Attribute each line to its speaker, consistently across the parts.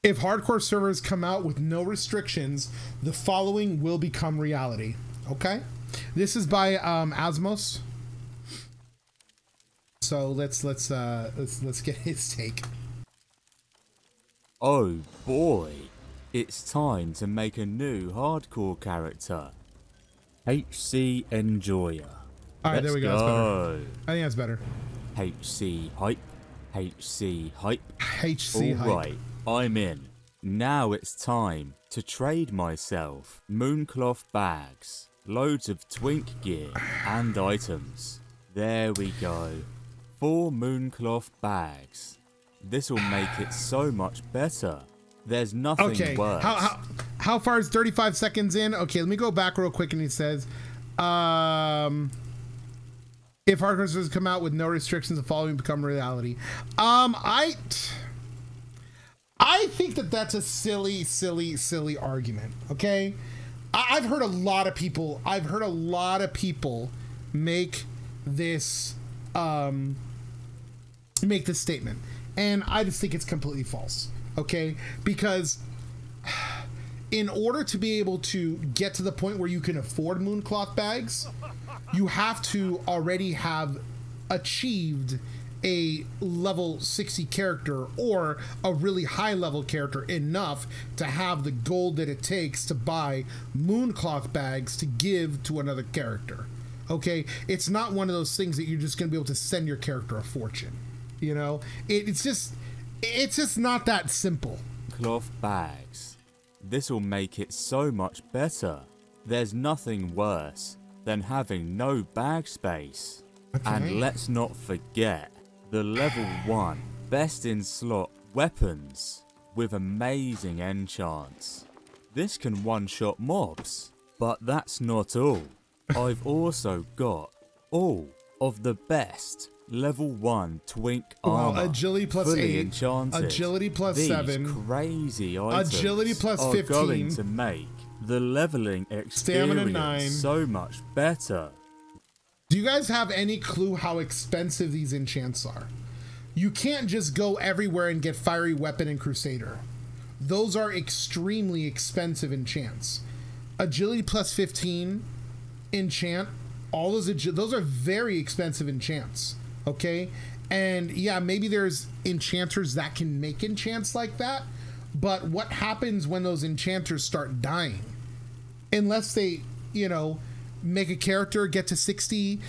Speaker 1: If hardcore servers come out with no restrictions, the following will become reality. Okay, this is by AzAMOuS. So let's get his take.
Speaker 2: Oh boy, it's time to make a new hardcore character. HC Enjoyer.
Speaker 1: All right, there we go. That's better. I think that's better.
Speaker 2: HC Hype. HC Hype.
Speaker 1: HC Hype.
Speaker 2: Alright, I'm in. Now it's time to trade myself mooncloth bags, loads of twink gear and items. There we go. 4 mooncloth bags. This will make it so much better. There's nothing worse.
Speaker 1: How far is 35 seconds in? Okay, let me go back real quick. And he says, if hardcore servers come out with no restrictions, the following become reality. I think that that's a silly argument. Okay, I've heard a lot of people. Make this statement, and I just think it's completely false. Okay, because in order to be able to get to the point where you can afford mooncloth bags, you have to already have achieved a level 60 character or a really high level character enough to have the gold that it takes to buy mooncloth bags to give to another character. Okay, it's not one of those things that you're just going to be able to send your character a fortune. You know, it's just not that simple.
Speaker 2: Cloth bags. This will make it so much better. There's nothing worse than having no bag space.
Speaker 1: Okay.
Speaker 2: And let's not forget the level 1 best in slot weapons with amazing enchants. This can one-shot mobs, but that's not all. I've also got all of the best level 1 twink armor,
Speaker 1: agility plus
Speaker 2: fully
Speaker 1: 8,
Speaker 2: enchanted.
Speaker 1: agility plus
Speaker 2: These
Speaker 1: 7,
Speaker 2: crazy items
Speaker 1: agility plus
Speaker 2: are
Speaker 1: 15,
Speaker 2: going to make the leveling
Speaker 1: stamina 9,
Speaker 2: experience so much better.
Speaker 1: Do you guys have any clue how expensive these enchants are? You can't just go everywhere and get Fiery Weapon and Crusader. Those are extremely expensive enchants. Agility plus 15 enchant, all those are very expensive enchants. Okay, and yeah, maybe there's enchanters that can make enchants like that, but what happens when those enchanters start dying? Unless they, you know, make a character, get to 60,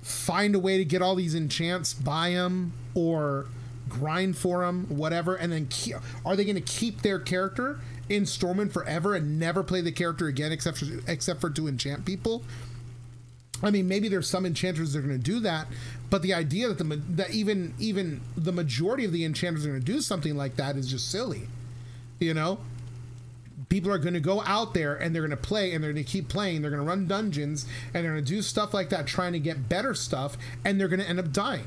Speaker 1: find a way to get all these enchants, buy them, or grind for them, whatever, and then are they going to keep their character in Stormwind forever and never play the character again except for to enchant people? I mean, maybe there's some enchanters that are going to do that, but the idea that even the majority of the enchanters are going to do something like that is just silly. You know, people are going to go out there and they're going to play and they're going to keep playing. They're going to run dungeons and they're going to do stuff like that, trying to get better stuff, and they're going to end up dying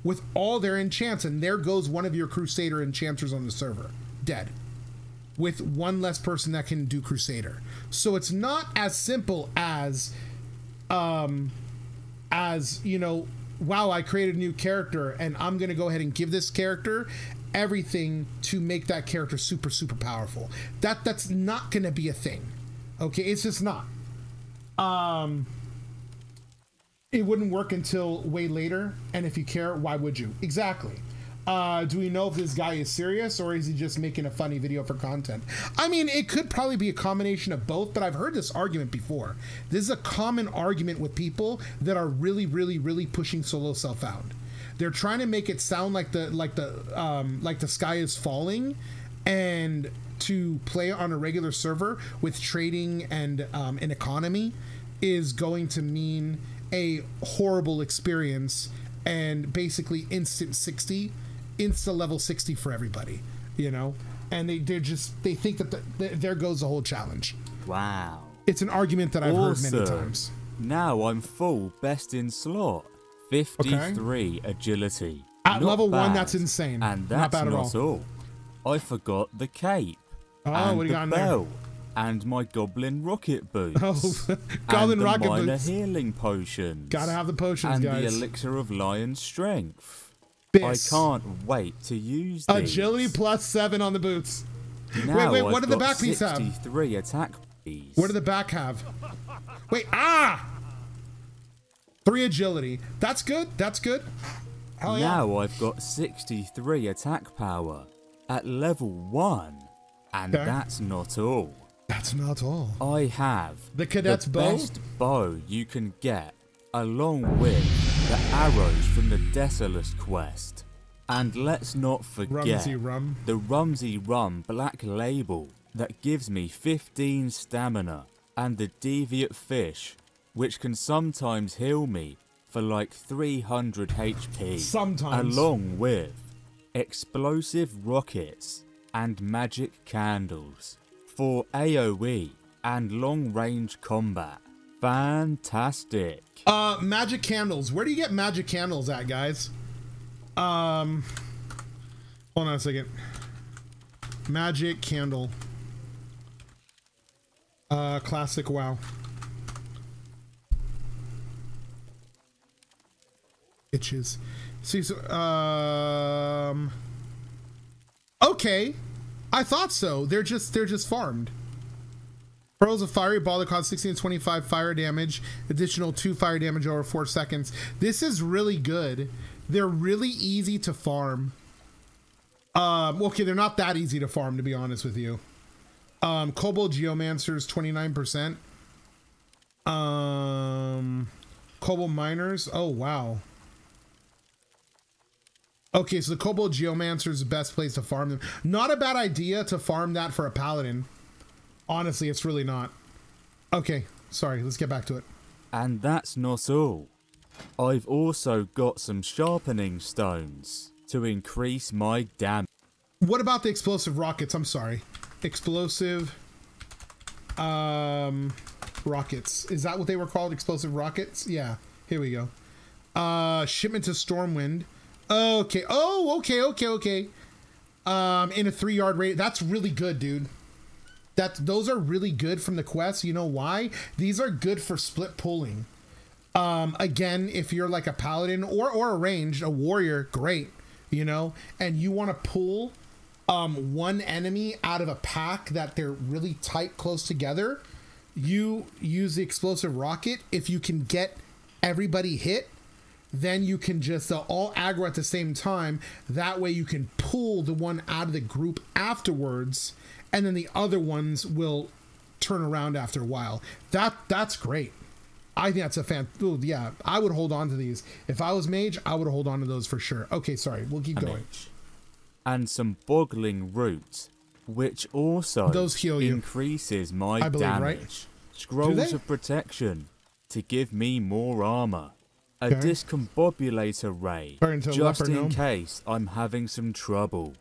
Speaker 1: with all their enchants. And there goes one of your Crusader enchanters on the server, dead, with one less person that can do Crusader. So it's not as simple as you know, wow, I created a new character and I'm gonna go ahead and give this character everything to make that character super powerful. That's not gonna be a thing. Okay, it's just not. It wouldn't work until way later, and if you care, why would you? Exactly. Do we know if this guy is serious or is he just making a funny video for content? I mean, it could probably be a combination of both, but I've heard this argument before. This is a common argument with people that are really pushing solo self-found. They're trying to make it sound like the sky is falling, and to play on a regular server with trading and an economy is going to mean a horrible experience and basically insta level 60 for everybody, you know? And they think that there goes the whole challenge.
Speaker 2: Wow.
Speaker 1: It's an argument that I've heard many times.
Speaker 2: Now I'm full best in slot. 53 agility.
Speaker 1: At
Speaker 2: not
Speaker 1: level
Speaker 2: bad.
Speaker 1: 1, that's insane.
Speaker 2: And that's
Speaker 1: not bad at
Speaker 2: all. I forgot the cape.
Speaker 1: Oh,
Speaker 2: and
Speaker 1: what do you
Speaker 2: the
Speaker 1: got in
Speaker 2: belt. And my goblin rocket boots.
Speaker 1: Oh, goblin
Speaker 2: and
Speaker 1: rocket
Speaker 2: the minor
Speaker 1: boots.
Speaker 2: healing potions.
Speaker 1: Gotta have the potions,
Speaker 2: and
Speaker 1: guys.
Speaker 2: And the elixir of lion strength.
Speaker 1: Biss.
Speaker 2: I can't wait to use these.
Speaker 1: Agility +7 on the boots.
Speaker 2: Now
Speaker 1: wait, what
Speaker 2: I've
Speaker 1: did the
Speaker 2: got
Speaker 1: back piece have?
Speaker 2: 63 attack piece.
Speaker 1: What did the back have? Wait, 3 agility. That's good. That's good. Hell yeah.
Speaker 2: Now I've got 63 attack power at level 1. And
Speaker 1: Okay.
Speaker 2: that's not all.
Speaker 1: That's not all.
Speaker 2: I have
Speaker 1: The cadet's bow?
Speaker 2: best bow you can get, along with the arrows from the Desolus quest. And let's not forget
Speaker 1: Rumsey Rum.
Speaker 2: the Rumsey Rum black label that gives me 15 stamina, and the Deviate Fish, which can sometimes heal me for like 300 HP.
Speaker 1: Sometimes.
Speaker 2: Along with explosive rockets and magic candles for AoE and long range combat. Fantastic.
Speaker 1: Magic candles. Where do you get magic candles at, guys? Hold on a second. Magic candle. Classic WoW. Itches. See, so, okay. I thought so. They're just farmed. Pearls of Fiery Ball that cause 16 to 25 fire damage, additional 2 fire damage over 4 seconds. This is really good. They're really easy to farm. Okay, they're not that easy to farm, to be honest with you. Kobold Geomancers, 29%. Kobold Miners, oh wow. Okay, so the Kobold Geomancer is the best place to farm them. Not a bad idea to farm that for a paladin. Honestly, it's really not. Okay, sorry, let's get back to it.
Speaker 2: And that's not all. I've also got some sharpening stones to increase my damage.
Speaker 1: What about the explosive rockets? I'm sorry. Explosive rockets. Is that what they were called? Explosive rockets? Yeah, here we go. Shipment to Stormwind. Okay. Oh, okay. In a 3-yard radius. That's really good, dude. Those are really good from the quest. You know why? These are good for split pulling. Again, if you're like a paladin or a ranged, a warrior, great, you know, and you want to pull one enemy out of a pack that they're really tight, close together, you use the explosive rocket. If you can get everybody hit, then you can just all aggro at the same time. That way you can pull the one out of the group afterwards, and then the other ones will turn around after a while. That's great. I think that's a ooh, yeah, I would hold on to these. If I was mage, I would hold on to those for sure. Okay, sorry, we'll keep going.
Speaker 2: And some boggling root, which also
Speaker 1: those heal you.
Speaker 2: Increases my
Speaker 1: I believe,
Speaker 2: damage.
Speaker 1: right?
Speaker 2: Scrolls of protection to give me more armor. A discombobulator ray, just in case I'm having some trouble.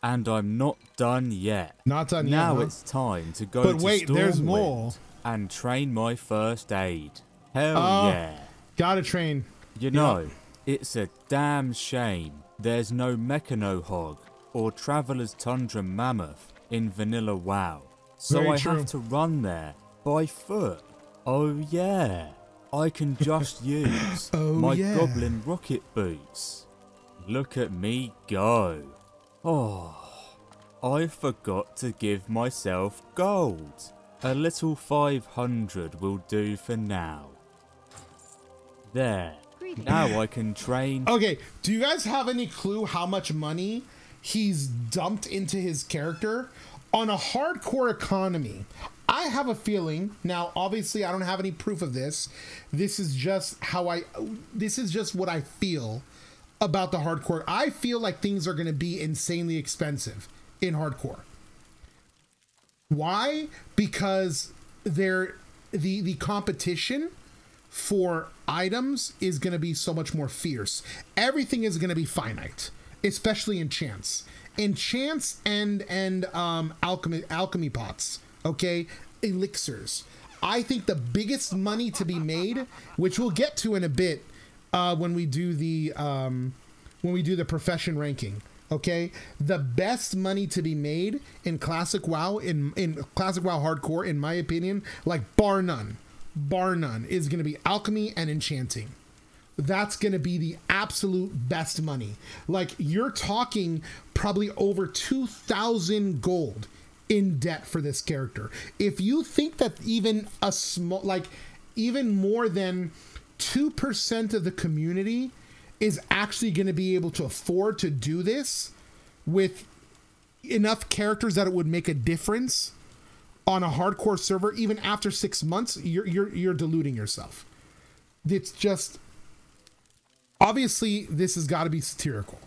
Speaker 2: And I'm not done yet.
Speaker 1: Not done
Speaker 2: now
Speaker 1: yet. Now
Speaker 2: it's time to go
Speaker 1: but
Speaker 2: to
Speaker 1: wait, there's
Speaker 2: Stormwind
Speaker 1: more.
Speaker 2: And train my first aid. Hell yeah.
Speaker 1: Gotta train.
Speaker 2: You know, it's a damn shame there's no Mechano Hog or Traveler's Tundra Mammoth in Vanilla WoW. So
Speaker 1: Very
Speaker 2: I
Speaker 1: true.
Speaker 2: have to run there by foot. Oh yeah. I can just use my Goblin Rocket Boots. Look at me go. Oh, I forgot to give myself gold. A little 500 will do for now. There. Now I can train.
Speaker 1: Okay, do you guys have any clue how much money he's dumped into his character on a hardcore economy? I have a feeling, now obviously I don't have any proof of this. This is just what I feel about the hardcore. I feel like things are going to be insanely expensive in hardcore. Why? Because the competition for items is going to be so much more fierce. Everything is going to be finite, especially enchants and alchemy pots. Okay, elixirs. I think the biggest money to be made, which we'll get to in a bit, when we do the profession ranking. Okay, the best money to be made in classic WoW, in classic WoW hardcore, in my opinion, like bar none, is going to be alchemy and enchanting. that's going to be the absolute best money. Like, you're talking probably over 2,000 gold in debt for this character. If you think that even a small, like, even more than 2% of the community is actually going to be able to afford to do this with enough characters that it would make a difference on a hardcore server, even after 6 months, you're deluding yourself. It's just, obviously this has got to be satirical.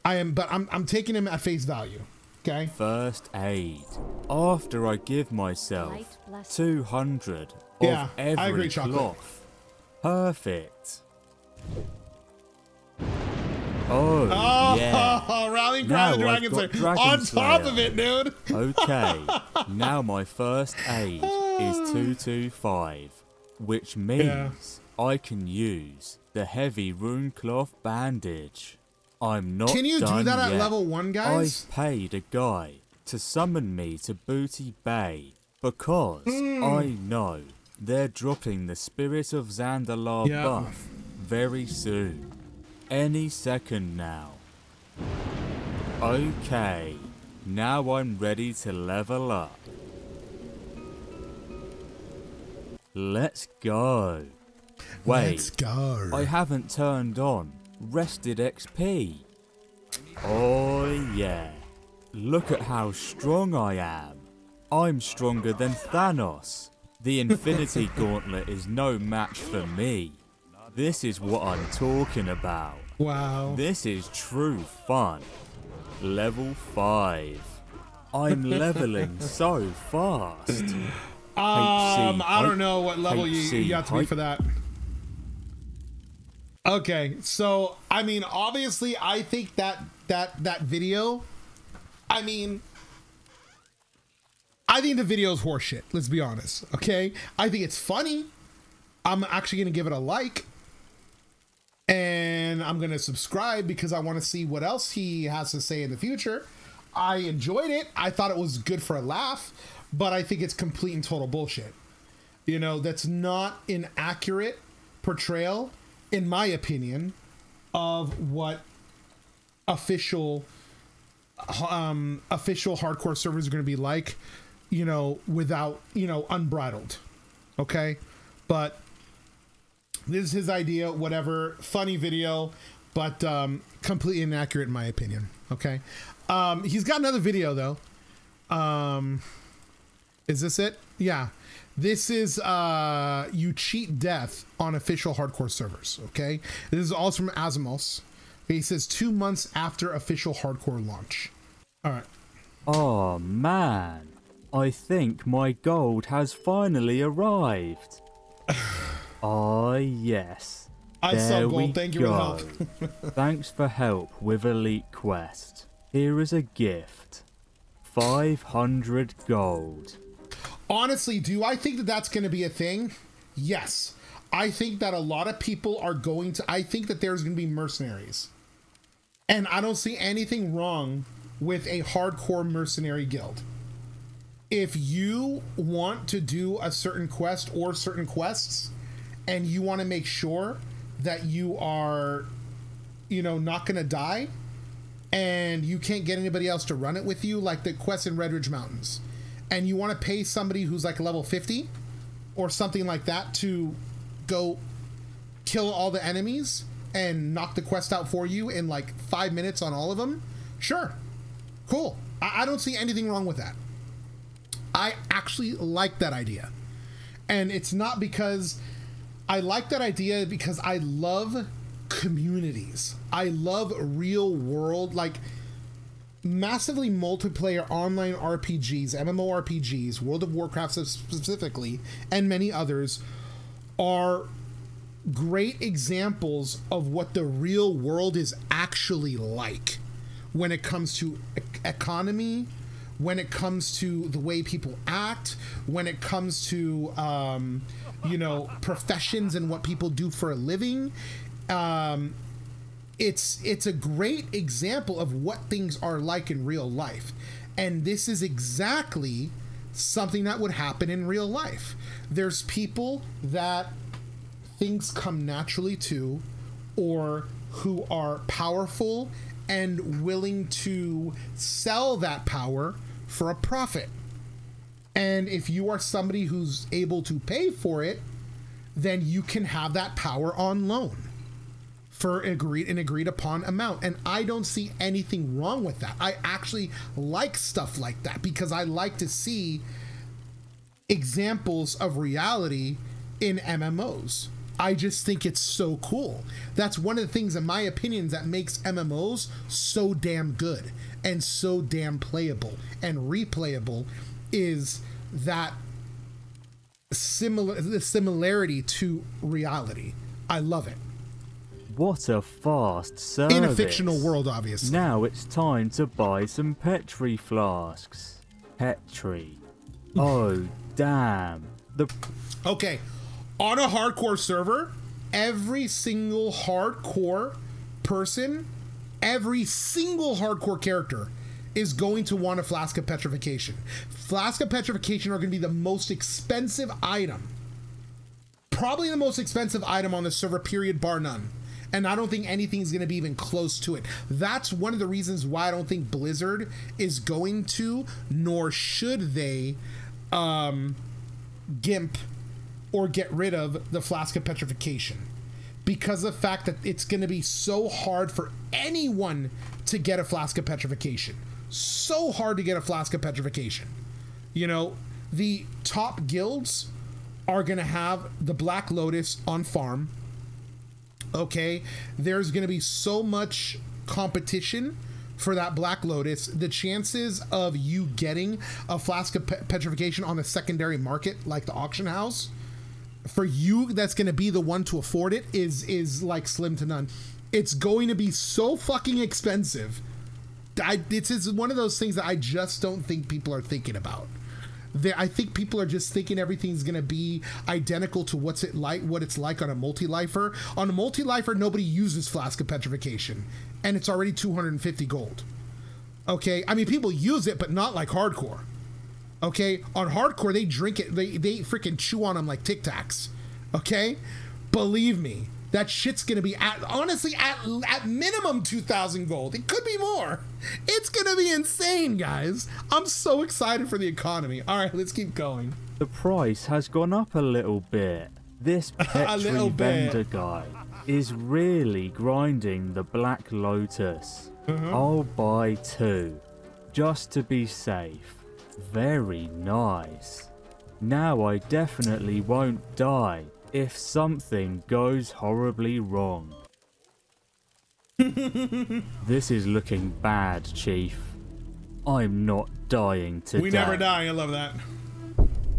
Speaker 1: But I'm taking him at face value. Okay.
Speaker 2: First aid. After I give myself 200 of every cloth. Perfect. Oh yeah.
Speaker 1: Rallying cry the Dragon on top of it, dude.
Speaker 2: Okay. Now my first aid is 225, which means I can use the heavy rune cloth bandage. I'm not.
Speaker 1: Can you do that at level 1, guys?
Speaker 2: I've paid a guy to summon me to Booty Bay because I know they're dropping the Spirit of Zandalar buff very soon. Any second now. Okay, now I'm ready to level up. Let's go. Wait,
Speaker 1: let's go.
Speaker 2: I haven't turned on rested XP. Oh yeah, look at how strong I am. I'm stronger than Thanos. The Infinity Gauntlet is no match for me. This is what I'm talking about.
Speaker 1: Wow.
Speaker 2: This is true fun. Level 5. I'm leveling so fast.
Speaker 1: I don't know what level you got to be for that. Okay, so I mean, obviously, I think that video, I mean, I think the video is horseshit. Let's be honest. Okay, I think it's funny. I'm actually gonna give it a like, and I'm gonna subscribe because I want to see what else he has to say in the future. I enjoyed it. I thought it was good for a laugh, but I think it's complete and total bullshit. You know, that's not an accurate portrayal, in my opinion, of what official hardcore servers are going to be like, you know, without, you know, unbridled. Okay, but this is his idea. Whatever, funny video, but completely inaccurate in my opinion. Okay, he's got another video though. Is this it? Yeah. This is you cheat death on official hardcore servers. Okay, this is also from AzAMOuS. He says 2 months after official hardcore launch. All right.
Speaker 2: Oh man, I think my gold has finally arrived. Oh yes.
Speaker 1: I saw gold. Thank you for the help.
Speaker 2: Thanks for help with Elite Quest. Here is a gift. 500 gold.
Speaker 1: Honestly, do I think that that's going to be a thing? Yes. I think that a lot of people are going to, I think that there's going to be mercenaries. And I don't see anything wrong with a hardcore mercenary guild. If you want to do a certain quest or certain quests, and you want to make sure that you are, you know, not going to die, and you can't get anybody else to run it with you, like the quest in Red Ridge Mountains, and you want to pay somebody who's like level 50 or something like that to go kill all the enemies and knock the quest out for you in like 5 minutes on all of them, sure, cool. I don't see anything wrong with that. I actually like that idea. And it's not because I like that idea, because I love communities. I love real world, like massively multiplayer online RPGs, MMORPGs, World of Warcraft specifically, and many others are great examples of what the real world is actually like when it comes to economy, when it comes to the way people act, when it comes to, you know, professions and what people do for a living. It's a great example of what things are like in real life. And this is exactly something that would happen in real life. There's people that things come naturally to or who are powerful and willing to sell that power for a profit. And if you are somebody who's able to pay for it, then you can have that power on loan for an agreed upon amount. And I don't see anything wrong with that. I actually like stuff like that because I like to see examples of reality in MMOs. I just think it's so cool. That's one of the things, in my opinion, that makes MMOs so damn good and so damn playable and replayable, is that the similarity to reality. I love it.
Speaker 2: What a fast service.
Speaker 1: In a fictional world, obviously.
Speaker 2: Now it's time to buy some Petri flasks. Petri. Oh, damn.
Speaker 1: Okay. On a hardcore server, every single hardcore person, every single hardcore character is going to want a Flask of Petrification. Flask of Petrification are going to be the most expensive item. Probably the most expensive item on the server, period, bar none. And I don't think anything's going to be even close to it. That's one of the reasons why I don't think Blizzard is going to, nor should they, gimp or get rid of the Flask of Petrification, because of the fact that it's going to be so hard for anyone to get a Flask of Petrification. So hard to get a Flask of Petrification. You know, the top guilds are going to have the Black Lotus on farm. Okay, there's going to be so much competition for that Black Lotus. The chances of you getting a Flask of Petrification on the secondary market, like the auction house, for you that's going to be the one to afford it, is like slim to none. It's going to be so fucking expensive. It's one of those things that I just don't think people are thinking about. I think people are just thinking everything's going to be identical to what it's like on a multi-lifer. On a multi-lifer, nobody uses Flask of Petrification, and it's already 250 gold. Okay, I mean, people use it, but not like hardcore. Okay, on hardcore, they drink it, they freaking chew on them like Tic Tacs. Okay, believe me, that shit's gonna be honestly at minimum 2,000 gold. It could be more. It's gonna be insane, guys. I'm so excited for the economy. All right, let's keep going.
Speaker 2: The price has gone up a little bit. This Petri vendor guy is really grinding the Black Lotus. I'll buy 2, just to be safe. Very nice. Now I definitely won't die if something goes horribly wrong. This is looking bad, Chief. I'm not dying today.
Speaker 1: We never die, I love that.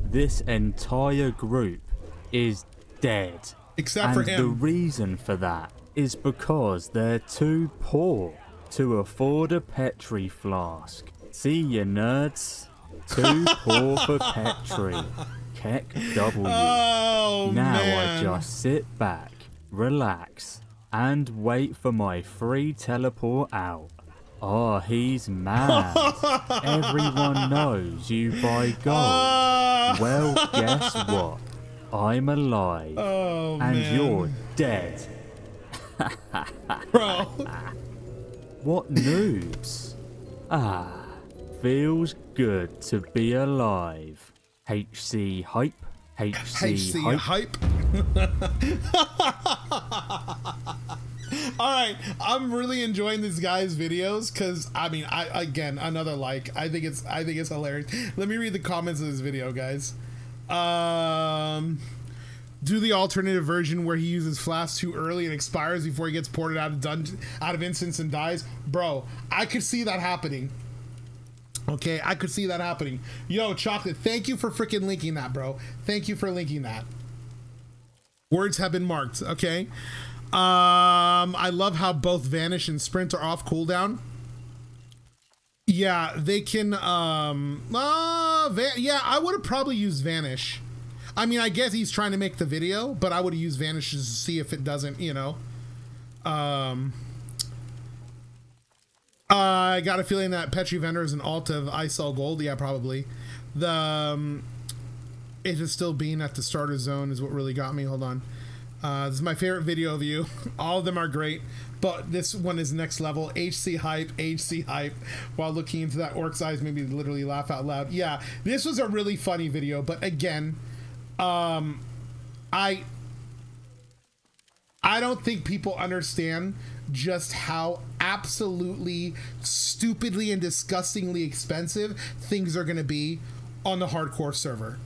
Speaker 2: This entire group is dead.
Speaker 1: Except for him.
Speaker 2: And the reason for that is because they're too poor to afford a Petri flask. See ya, nerds? Too poor for Petri. Keck W.
Speaker 1: Oh,
Speaker 2: now
Speaker 1: man.
Speaker 2: I just sit back, relax, and wait for my free teleport out. Oh, he's mad. Everyone knows you buy gold. Well, guess what? I'm alive.
Speaker 1: Oh,
Speaker 2: and
Speaker 1: man.
Speaker 2: You're dead.
Speaker 1: Bro.
Speaker 2: What noobs? Ah. Feels good to be alive. HC hype. HC hype.
Speaker 1: All right, I'm really enjoying this guy's videos because I mean, again another like. I think it's hilarious. Let me read the comments of this video, guys. Do the alternative version where he uses Flask too early and expires before he gets ported out of instance and dies, bro. I could see that happening. Okay, I could see that happening. Yo, Chocolate, thank you for freaking linking that, bro. Thank you for linking that. Words have been marked, okay? I love how both Vanish and Sprint are off cooldown. Yeah, they can, yeah, I would have probably used Vanish. I mean, I guess he's trying to make the video, but I would have used Vanish to see if it doesn't, you know. I got a feeling that Petri Vendor is an alt of I Sell Gold. Yeah, probably. The it is still being at the starter zone is what really got me. Hold on. This is my favorite video of you. All of them are great, but this one is next level. HC hype. While looking into that orc's eyes made me literally laugh out loud. Yeah, this was a really funny video, but again, I don't think people understand just how absolutely stupidly and disgustingly expensive things are going to be on the hardcore server.